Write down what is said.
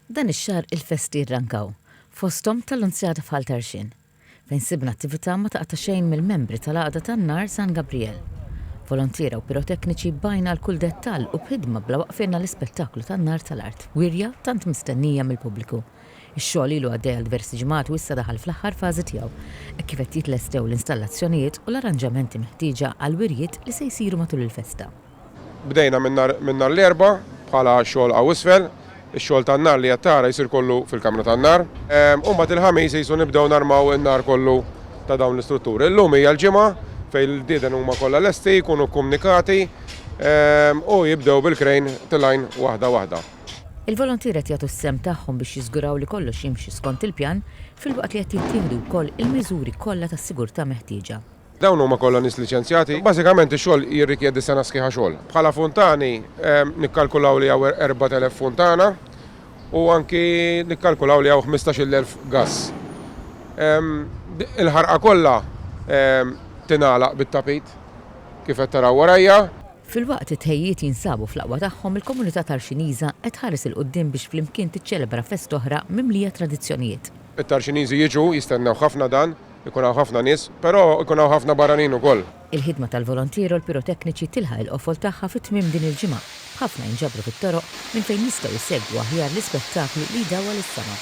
Dan ix-xahar il-festi rrankaw, fosthom tal-Unzjata f'Ħaltarxin, fejn sibna attività ma taqta' xejn mill-membri tal-Għaqda tan-Nar San Gabriel. Volontiera u pirotekniċi bajna l-kull dettall u b'ħidma bla waqfirna l-ispettaklu tan-nar tal-art, wirja tant mistennija mill-pubbliku. Ix-xogħol ilu għaddej għal diversi ġimgħat u issa daħal fl-aħħar fażi tiegħu, hekk kif qed jitlestew l-installazzjonijiet u l-arranġamenti meħtieġa għal wirjiet li se jsiru matul il-festa. Bdejna minn nhar l-erba' bħala xogħol għaw isfel, ix-xogħol tan-nar li qed tara jsir kollu fil-Kamra tan-Nar. U mbagħad il-ħamis jgħidu nibdew narmaw in-nar kollu ta' dawn l-istrutturi. Illum hija l-ġimgħa fejn il-dieden huma kollha lesti, jkunu kkomunikati u jibdew bil-krejn tilajn waħda waħda. Il-volontiera jagħtu s-sem tagħhom biex jiżguraw li kollox jimxi skont il-pjan filwaqt li qed jittieħdu wkoll il-miżuri kollha tas-sigurtà meħtieġa. Dawn huma kollha nies liċenzjati. Bażikament ix-xogħol jirrikjedi sena sħiħa xogħol. Bħala funtani nikkalkulaw li hawn 4,000 funtana u anki nikkalkulaw li hawn 15,000 gass. Il-ħarqa kollha tingħalaq bit-tapit kif qed taraw warajja. Filwaqt it-tħejjiet jinsabu fl-aqwa tagħhom il-komunità Tarxiniża qed ħares il quddiem biex flimkien tiċċelebra fest oħra mimlija tradizzjonijiet. It-Tarxiniżi jiġu jistennew ħafna dan, ikun hawn ħafna nies, però ikun hawn ħafna barranin ukoll. Il-ħidma tal-volontieru l-pirotekniċi tilħaq il-qofol tagħha fit-tmiem din il-ġimgħa. Ħafna jinġabru fit-toroq minn fejn jistgħu jsegwu aħjar l-ispettaklu li jdawwa lis-sama.